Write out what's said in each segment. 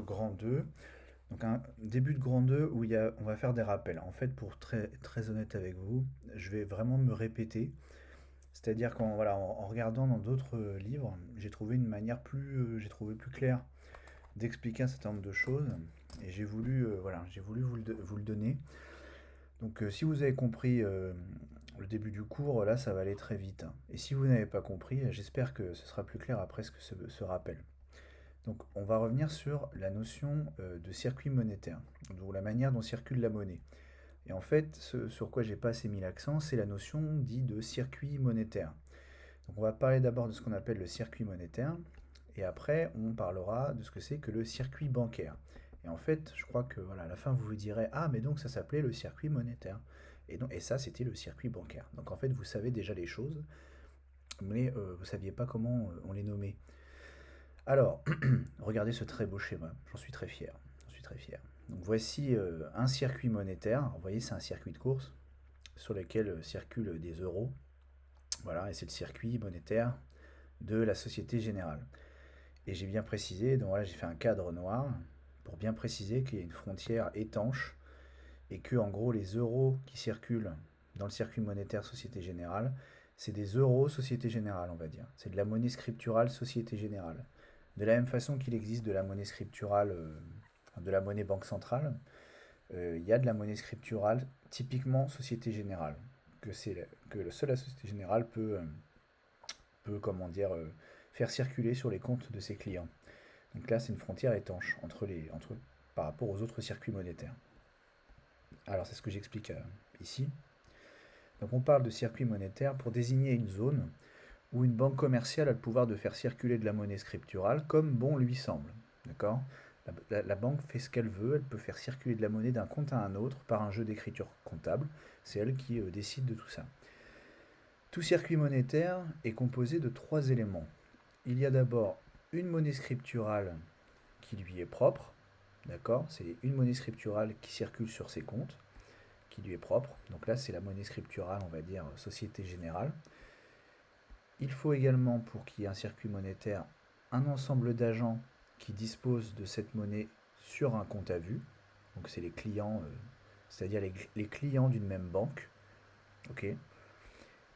le grand 2. Donc un début de grand 2 où on va faire des rappels. En fait, pour très honnête avec vous, je vais vraiment me répéter. C'est-à-dire en regardant dans d'autres livres, j'ai trouvé une manière j'ai trouvé plus claire d'expliquer un certain nombre de choses. Et j'ai voulu vous le donner. Donc si vous avez compris le début du cours, là, ça va aller très vite, hein. Et si vous n'avez pas compris, j'espère que ce sera plus clair après ce rappel. Donc, on va revenir sur la notion de circuit monétaire, ou la manière dont circule la monnaie. Et en fait, ce sur quoi j'ai pas assez mis l'accent, c'est la notion dite de circuit monétaire. Donc, on va parler d'abord de ce qu'on appelle le circuit monétaire, et après, on parlera de ce que c'est que le circuit bancaire. Et en fait, je crois que voilà, à la fin, vous vous direz, ah, mais donc ça s'appelait le circuit monétaire. Et ça, c'était le circuit bancaire. Donc, en fait, vous savez déjà les choses, mais vous ne saviez pas comment on les nommait. Alors, regardez ce très beau schéma, j'en suis très fier. J'en suis très fier. Donc voici un circuit monétaire. Vous voyez, c'est un circuit de course sur lequel circulent des euros. Voilà, et c'est le circuit monétaire de la Société Générale. Et j'ai bien précisé, donc voilà, j'ai fait un cadre noir pour bien préciser qu'il y a une frontière étanche et que en gros les euros qui circulent dans le circuit monétaire Société Générale, c'est des euros Société Générale, on va dire. C'est de la monnaie scripturale Société Générale. De la même façon qu'il existe de la monnaie scripturale, de la monnaie banque centrale, il y a de la monnaie scripturale typiquement Société Générale, que seule la Société Générale peut comment dire, faire circuler sur les comptes de ses clients. Donc là, c'est une frontière étanche par rapport aux autres circuits monétaires. Alors, c'est ce que j'explique ici. Donc, on parle de circuit monétaire pour désigner une zone où une banque commerciale a le pouvoir de faire circuler de la monnaie scripturale comme bon lui semble. D'accord. La banque fait ce qu'elle veut, elle peut faire circuler de la monnaie d'un compte à un autre par un jeu d'écriture comptable. C'est elle qui décide de tout ça. Tout circuit monétaire est composé de trois éléments. Il y a d'abord une monnaie scripturale qui lui est propre. D'accord. C'est une monnaie scripturale qui circule sur ses comptes, qui lui est propre. Donc là, c'est la monnaie scripturale, on va dire, Société Générale. Il faut également, pour qu'il y ait un circuit monétaire, un ensemble d'agents qui disposent de cette monnaie sur un compte à vue. Donc c'est les clients, c'est-à-dire les clients d'une même banque. Ok.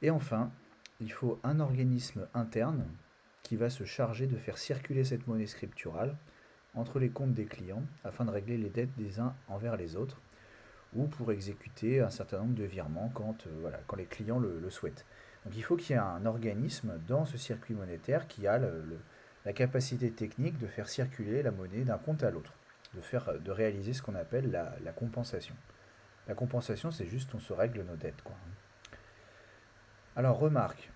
Et enfin, il faut un organisme interne qui va se charger de faire circuler cette monnaie scripturale entre les comptes des clients afin de régler les dettes des uns envers les autres ou pour exécuter un certain nombre de virements quand les clients le souhaitent. Donc il faut qu'il y ait un organisme dans ce circuit monétaire qui a la capacité technique de faire circuler la monnaie d'un compte à l'autre, de réaliser ce qu'on appelle la compensation. La compensation, c'est juste on se règle nos dettes, quoi. Alors remarque,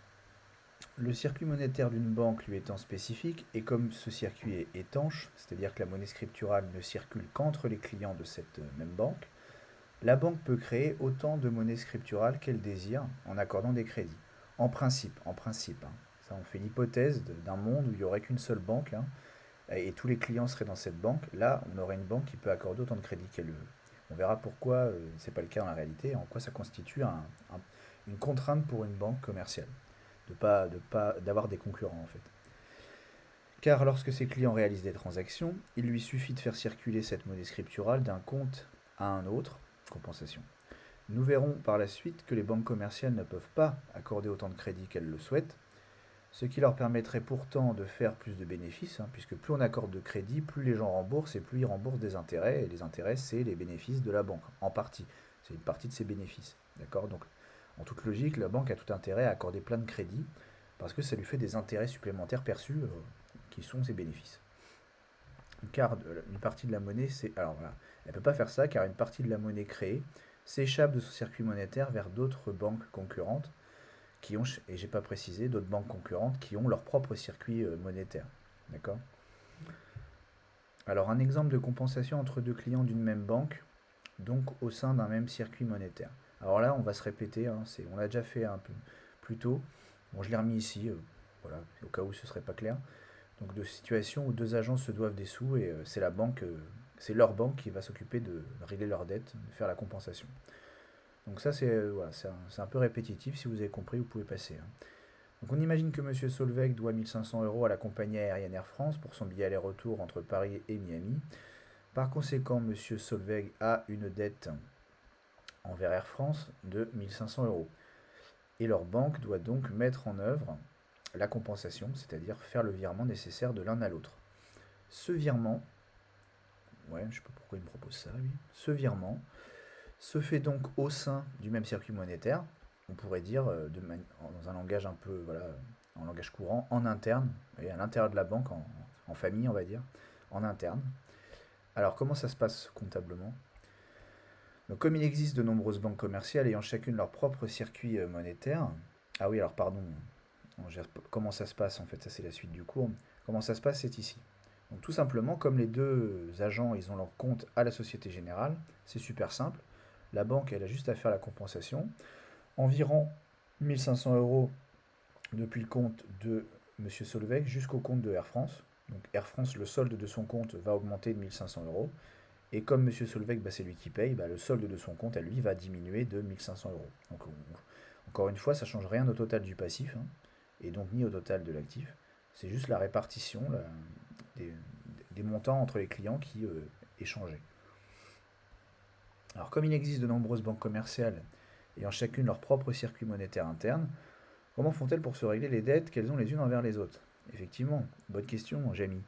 le circuit monétaire d'une banque lui étant spécifique, et comme ce circuit est étanche, c'est-à-dire que la monnaie scripturale ne circule qu'entre les clients de cette même banque, la banque peut créer autant de monnaie scripturale qu'elle désire en accordant des crédits. En principe, hein. Ça, on fait l'hypothèse d'un monde où il n'y aurait qu'une seule banque, hein, et tous les clients seraient dans cette banque. Là, on aurait une banque qui peut accorder autant de crédits qu'elle veut. On verra pourquoi ce n'est pas le cas dans la réalité, et en quoi ça constitue une contrainte pour une banque commerciale, d'avoir des concurrents en fait. Car lorsque ses clients réalisent des transactions, il lui suffit de faire circuler cette monnaie scripturale d'un compte à un autre, compensation. Nous verrons par la suite que les banques commerciales ne peuvent pas accorder autant de crédits qu'elles le souhaitent, ce qui leur permettrait pourtant de faire plus de bénéfices, hein, puisque plus on accorde de crédits, plus les gens remboursent et plus ils remboursent des intérêts, et les intérêts, c'est les bénéfices de la banque, en partie. C'est une partie de ses bénéfices. D'accord. Donc, en toute logique, la banque a tout intérêt à accorder plein de crédits, parce que ça lui fait des intérêts supplémentaires perçus, qui sont ses bénéfices. Car une partie de la monnaie, alors voilà, elle ne peut pas faire ça, car une partie de la monnaie créée s'échappe de son circuit monétaire vers d'autres banques concurrentes qui ont, et j'ai pas précisé, d'autres banques concurrentes qui ont leur propre circuit monétaire. D'accord. Alors un exemple de compensation entre deux clients d'une même banque, donc au sein d'un même circuit monétaire. Alors là, on va se répéter, hein, on l'a déjà fait un peu plus tôt. Bon, je l'ai remis ici, voilà, au cas où ce serait pas clair. Donc de situations où deux agents se doivent des sous et c'est leur banque qui va s'occuper de régler leurs dettes, de faire la compensation. Donc ça c'est voilà, c'est un peu répétitif. Si vous avez compris, vous pouvez passer, hein. Donc on imagine que Monsieur Solveig doit 1500 euros à la compagnie aérienne Air France pour son billet aller-retour entre Paris et Miami. Par conséquent, Monsieur Solveig a une dette envers Air France de 1500 euros. Et leur banque doit donc mettre en œuvre la compensation, c'est-à-dire faire le virement nécessaire de l'un à l'autre. Ce virement, ouais, je ne sais pas pourquoi il me propose ça, lui. Ce virement se fait donc au sein du même circuit monétaire, on pourrait dire dans un langage un peu, voilà, en langage courant, en interne, et à l'intérieur de la banque, en famille, on va dire, en interne. Alors, comment ça se passe comptablement? Donc, comme il existe de nombreuses banques commerciales ayant chacune leur propre circuit monétaire, ah oui, alors pardon, comment ça se passe en fait, ça c'est la suite du cours. Comment ça se passe, c'est ici. Donc tout simplement, comme les deux agents, ils ont leur compte à la Société Générale, c'est super simple. La banque, elle a juste à faire la compensation. Environ 1500 euros depuis le compte de Monsieur Solveig jusqu'au compte de Air France. Donc Air France, le solde de son compte va augmenter de 1500 euros. Et comme Monsieur Solveig, bah, c'est lui qui paye, bah, le solde de son compte, à lui, va diminuer de 1500 euros. Donc encore une fois, ça ne change rien au total du passif, hein, et donc ni au total de l'actif. C'est juste la répartition des, des montants entre les clients qui est changée. Alors comme il existe de nombreuses banques commerciales ayant chacune leur propre circuit monétaire interne, comment font-elles pour se régler les dettes qu'elles ont les unes envers les autres? Effectivement, bonne question, Jamie.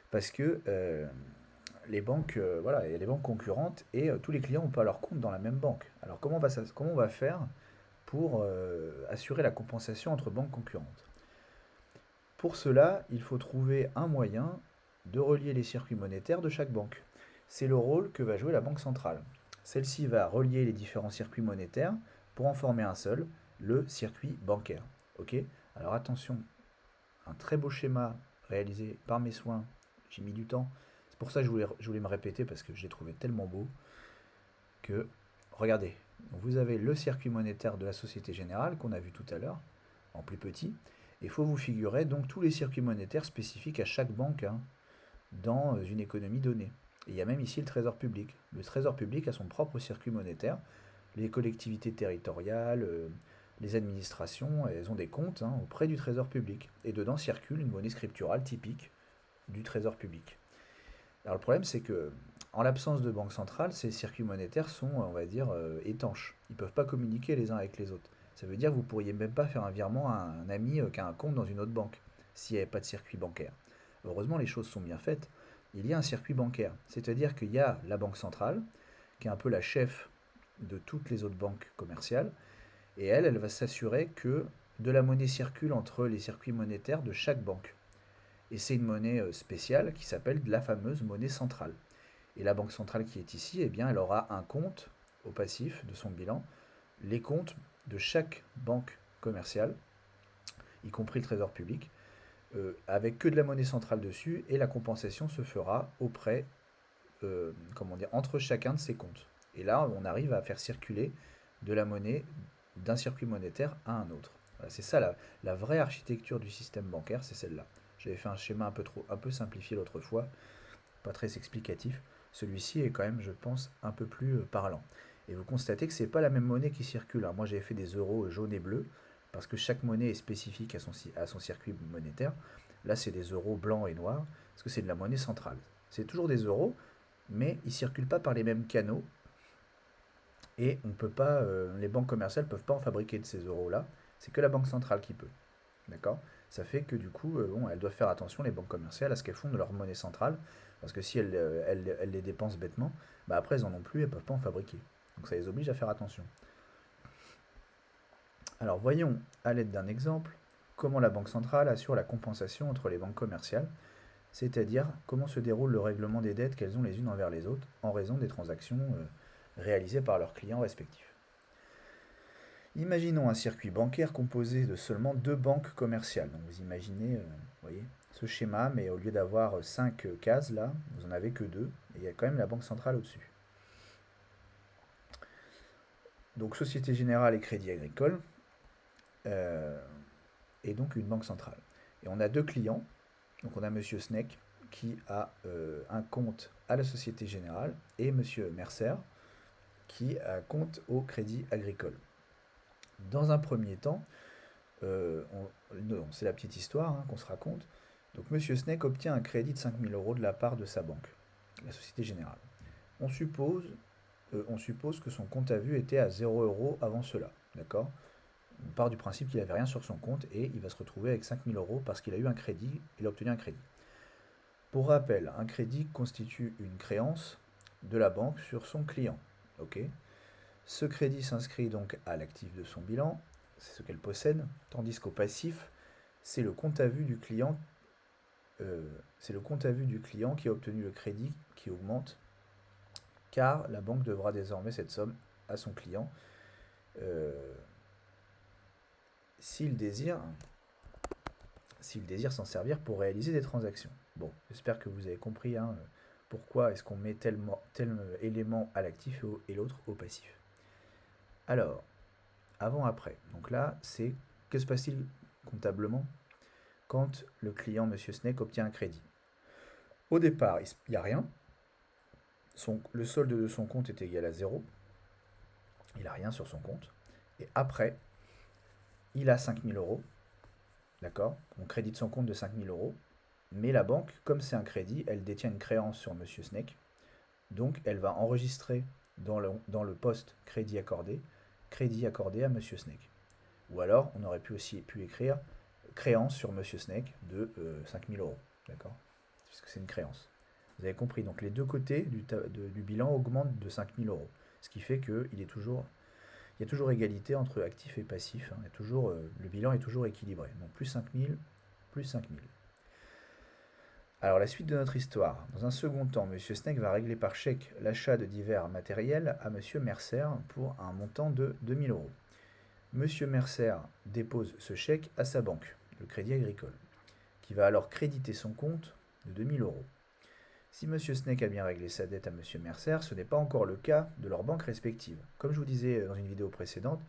Parce que les banques, voilà, il y a les banques concurrentes et tous les clients n'ont pas leur compte dans la même banque. Alors comment on va faire pour assurer la compensation entre banques concurrentes? Pour cela, il faut trouver un moyen de relier les circuits monétaires de chaque banque. C'est le rôle que va jouer la Banque centrale. Celle-ci va relier les différents circuits monétaires pour en former un seul, le circuit bancaire. Ok? Alors attention, un très beau schéma réalisé par mes soins, j'ai mis du temps. C'est pour ça que je voulais me répéter parce que je l'ai trouvé tellement beau que, regardez, vous avez le circuit monétaire de la Société Générale qu'on a vu tout à l'heure, en plus petit. Il faut vous figurer donc tous les circuits monétaires spécifiques à chaque banque, hein, dans une économie donnée. Et il y a même ici le Trésor public. Le Trésor public a son propre circuit monétaire. Les collectivités territoriales, les administrations, elles ont des comptes, hein, auprès du Trésor public. Et dedans circule une monnaie scripturale typique du Trésor public. Alors le problème, c'est que en l'absence de banque centrale, ces circuits monétaires sont, on va dire, étanches. Ils ne peuvent pas communiquer les uns avec les autres. Ça veut dire que vous ne pourriez même pas faire un virement à un ami qui a un compte dans une autre banque, s'il n'y avait pas de circuit bancaire. Heureusement, les choses sont bien faites. Il y a un circuit bancaire. C'est-à-dire qu'il y a la banque centrale, qui est un peu la chef de toutes les autres banques commerciales, et elle va s'assurer que de la monnaie circule entre les circuits monétaires de chaque banque. Et c'est une monnaie spéciale qui s'appelle la fameuse monnaie centrale. Et la banque centrale qui est ici, eh bien, elle aura un compte au passif de son bilan, les comptes de chaque banque commerciale, y compris le Trésor public, avec que de la monnaie centrale dessus, et la compensation se fera auprès, comment dire, entre chacun de ces comptes. Et là, on arrive à faire circuler de la monnaie d'un circuit monétaire à un autre. Voilà, c'est ça la vraie architecture du système bancaire, c'est celle-là. J'avais fait un schéma un peu simplifié l'autre fois, pas très explicatif. Celui-ci est quand même, je pense, un peu plus parlant. Et vous constatez que c'est pas la même monnaie qui circule. Alors moi, j'ai fait des euros jaunes et bleus parce que chaque monnaie est spécifique à son circuit monétaire. Là, c'est des euros blancs et noirs parce que c'est de la monnaie centrale. C'est toujours des euros, mais ils circulent pas par les mêmes canaux et on peut pas, les banques commerciales ne peuvent pas en fabriquer de ces euros-là. C'est que la banque centrale qui peut. D'accord? Ça fait que du coup, bon, elles doivent faire attention, les banques commerciales, à ce qu'elles font de leur monnaie centrale. Parce que si elles les dépensent bêtement, bah après elles en ont plus, elles ne peuvent pas en fabriquer. Donc ça les oblige à faire attention. Alors voyons, à l'aide d'un exemple, comment la Banque centrale assure la compensation entre les banques commerciales, c'est-à-dire comment se déroule le règlement des dettes qu'elles ont les unes envers les autres en raison des transactions réalisées par leurs clients respectifs. Imaginons un circuit bancaire composé de seulement deux banques commerciales. Donc vous imaginez, voyez, ce schéma, mais au lieu d'avoir 5 cases là, vous en avez que deux, et il y a quand même la Banque centrale au-dessus. Donc Société Générale et Crédit Agricole, euh, et donc une banque centrale. Et on a deux clients, donc on a Monsieur Sneck qui a un compte à la Société Générale et Monsieur Mercer qui a un compte au Crédit Agricole. Dans un premier temps, Non, c'est la petite histoire hein, qu'on se raconte. Donc Monsieur Snake obtient un crédit de 5 000 € de la part de sa banque, la Société Générale. On suppose, on suppose que son compte à vue était à 0 € avant cela, d'accord? On part du principe qu'il n'avait rien sur son compte et il va se retrouver avec 5 000 € parce qu'il a eu un crédit, il a obtenu un crédit. Pour rappel, un crédit constitue une créance de la banque sur son client. Ok. Ce crédit s'inscrit donc à l'actif de son bilan, c'est ce qu'elle possède, tandis qu'au passif, c'est le compte à vue du client, c'est le compte à vue du client qui a obtenu le crédit qui augmente, car la banque devra désormais cette somme à son client euh, s'il désire, s'il désire s'en servir pour réaliser des transactions. Bon, j'espère que vous avez compris hein, pourquoi est-ce qu'on met tel élément à l'actif et l'autre au passif. Alors, avant-après. Donc là, c'est que se passe-t-il comptablement quand le client, Monsieur Snake, obtient un crédit? Au départ, il n'y a rien. Le solde de son compte est égal à 0. Il n'a rien sur son compte. Et après, il a 5 000 €. D'accord? On crédite son compte de 5 000 €. Mais la banque, comme c'est un crédit, elle détient une créance sur Monsieur Snake. Donc, elle va enregistrer dans le poste crédit accordé à Monsieur Snake. Ou alors, on aurait pu écrire créance sur Monsieur Snake de 5 000 €. D'accord? Puisque c'est une créance. Vous avez compris, donc les deux côtés du bilan augmentent de 5 000 €. Ce qui fait qu'il il y a toujours égalité entre actif et passif. Hein. Le bilan est toujours équilibré. Donc plus 5 000, plus 5 000. Alors la suite de notre histoire. Dans un second temps, Monsieur Snake va régler par chèque l'achat de divers matériels à Monsieur Mercer pour un montant de 2 000 €. Monsieur Mercer dépose ce chèque à sa banque, le Crédit Agricole, qui va alors créditer son compte de 2 000 €. Si Monsieur Snake a bien réglé sa dette à Monsieur Mercer, ce n'est pas encore le cas de leurs banques respectives. Comme je vous disais dans une vidéo précédente,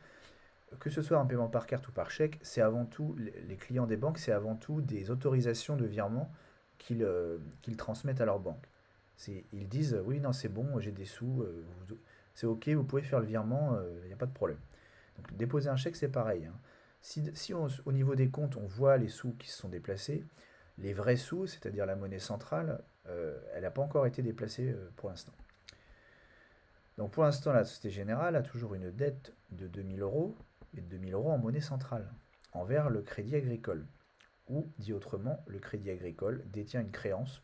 que ce soit un paiement par carte ou par chèque, c'est avant tout, les clients des banques, c'est avant tout des autorisations de virement qu'ils transmettent à leur banque. Ils disent oui, non, c'est bon, j'ai des sous, c'est ok, vous pouvez faire le virement, il n'y a pas de problème. Donc déposer un chèque, c'est pareil. Hein. Si au niveau des comptes, on voit les sous qui se sont déplacés, les vrais sous, c'est-à-dire la monnaie centrale, elle n'a pas encore été déplacée pour l'instant. Donc pour l'instant, la Société Générale a toujours une dette de 2 000 € et de 2 000 € en monnaie centrale envers le Crédit Agricole. Ou, dit autrement, le Crédit Agricole détient une créance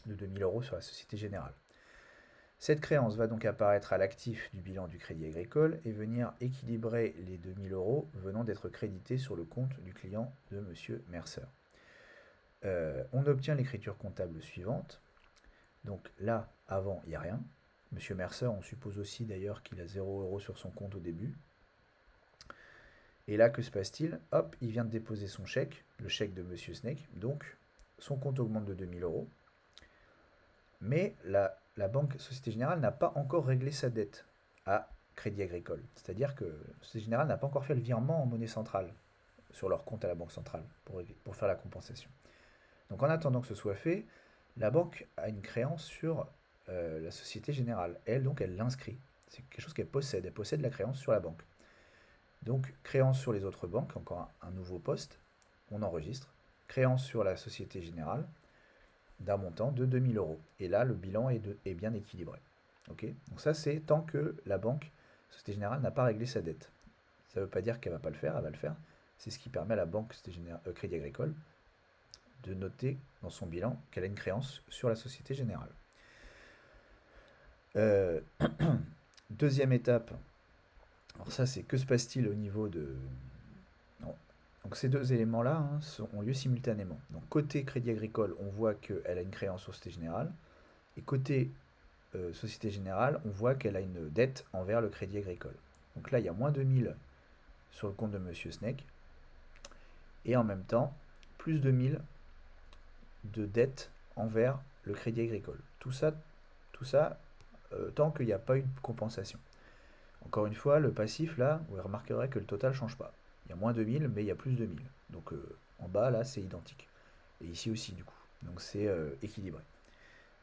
de 2 000 € sur la Société Générale. Cette créance va donc apparaître à l'actif du bilan du Crédit Agricole et venir équilibrer les 2 000 € venant d'être crédités sur le compte du client de M. Mercer. On obtient l'écriture comptable suivante. Donc là, avant, il n'y a rien. M. Mercer, on suppose aussi d'ailleurs qu'il a 0 € sur son compte au début. Et là, que se passe-t-il? Hop, il vient de déposer son chèque, le chèque de M. Snake. Donc, son compte augmente de 2 000 €. Mais la banque Société Générale n'a pas encore réglé sa dette à Crédit Agricole. C'est-à-dire que Société Générale n'a pas encore fait le virement en monnaie centrale sur leur compte à la Banque centrale pour faire la compensation. Donc en attendant que ce soit fait, la banque a une créance sur la Société Générale. Donc elle l'inscrit. C'est quelque chose qu'elle possède. Elle possède la créance sur la banque. Donc créance sur les autres banques, encore un nouveau poste, on enregistre. Créance sur la Société Générale, d'un montant de 2 000 €. Et là, le bilan est bien équilibré. Okay, donc ça, c'est tant que la banque Société Générale n'a pas réglé sa dette. Ça ne veut pas dire qu'elle ne va pas le faire, elle va le faire. C'est ce qui permet à la banque Crédit Agricole de noter dans son bilan qu'elle a une créance sur la Société Générale. Deuxième étape, alors ça, c'est que se passe-t-il au niveau de... Non. Donc ces deux éléments-là hein, ont lieu simultanément. Donc côté Crédit Agricole, on voit qu'elle a une créance sur Société Générale. Et côté Société Générale, on voit qu'elle a une dette envers le Crédit Agricole. Donc là, il y a moins 2000 sur le compte de Monsieur Snake. Et en même temps, plus 2000 de dette envers le Crédit Agricole. Tout ça tant qu'il n'y a pas eu de compensation. Encore une fois, le passif, là, vous remarquerez que le total ne change pas. Il y a moins 2000, mais il y a plus 2000. Donc en bas, là, c'est identique. Et ici aussi, du coup. Donc c'est équilibré.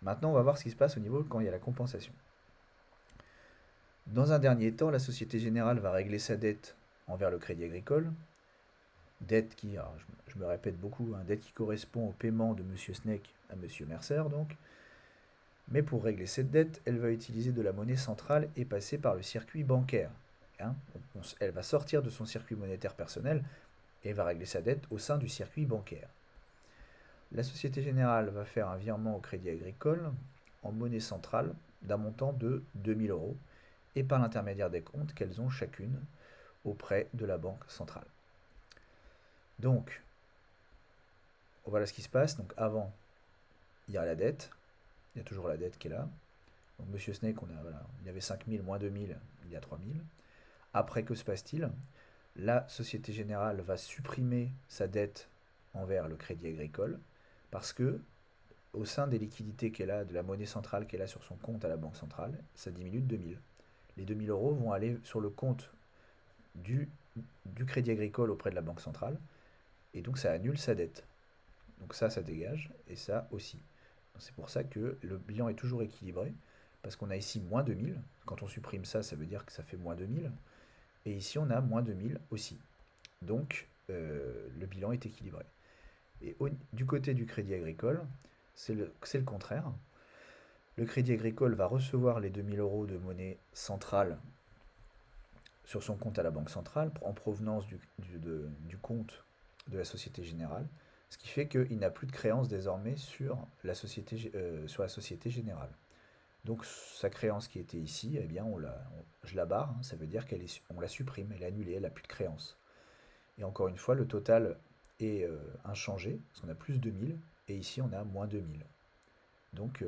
Maintenant, on va voir ce qui se passe au niveau quand il y a la compensation. Dans un dernier temps, la Société Générale va régler sa dette envers le Crédit Agricole. Dette qui, alors, je me répète beaucoup, hein, dette qui correspond au paiement de Monsieur Snake à Monsieur Mercer, donc. Mais pour régler cette dette, elle va utiliser de la monnaie centrale et passer par le circuit bancaire. Hein. Elle va sortir de son circuit monétaire personnel et va régler sa dette au sein du circuit bancaire. La Société Générale va faire un virement au Crédit Agricole en monnaie centrale d'un montant de 2000 euros et par l'intermédiaire des comptes qu'elles ont chacune auprès de la Banque centrale. Donc, voilà ce qui se passe. Donc avant, il y a la dette. Il y a toujours la dette qui est là. Donc Monsieur Snake, il y avait 5000 moins 2000, il y a 3000. Après, que se passe-t-il? La Société Générale va supprimer sa dette envers le Crédit Agricole parce que au sein des liquidités qu'elle a, de la monnaie centrale qu'elle a sur son compte à la Banque centrale, ça diminue de 2000. Les 2000 euros vont aller sur le compte du, du Crédit Agricole auprès de la Banque centrale et donc ça annule sa dette. Donc ça dégage et ça aussi. C'est pour ça que le bilan est toujours équilibré parce qu'on a ici moins 2000. Quand on supprime ça, ça veut dire que ça fait moins 2000. Et ici, on a moins 2000 aussi. Donc, le bilan est équilibré. Et du côté du Crédit Agricole, c'est le contraire. Le Crédit Agricole va recevoir les 2000 euros de monnaie centrale sur son compte à la Banque centrale en provenance du compte de la Société Générale, ce qui fait qu'il n'a plus de créance désormais sur la Société Générale. Donc sa créance qui était ici, eh bien je la barre, hein, ça veut dire on la supprime, elle est annulée, elle n'a plus de créance. Et encore une fois, le total est inchangé, parce qu'on a plus 2000, et ici on a moins 2000. Donc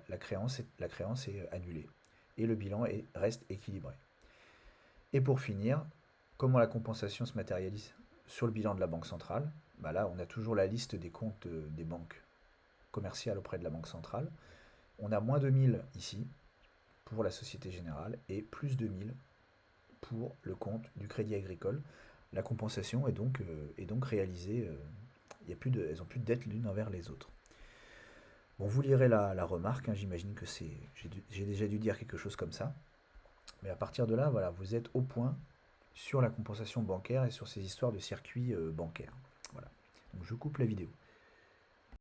la créance est annulée. Et le bilan reste équilibré. Et pour finir, comment la compensation se matérialise sur le bilan de la Banque centrale? Bah là, on a toujours la liste des comptes des banques commerciales auprès de la Banque centrale. On a moins 2000 ici pour la Société Générale et plus 2000 pour le compte du Crédit Agricole. La compensation est donc réalisée. Elles n'ont plus de dette l'une envers les autres. Bon, vous lirez la remarque, hein, j'imagine que j'ai déjà dû dire quelque chose comme ça. Mais à partir de là, voilà, vous êtes au point sur la compensation bancaire et sur ces histoires de circuits bancaires. Voilà. Donc je coupe la vidéo.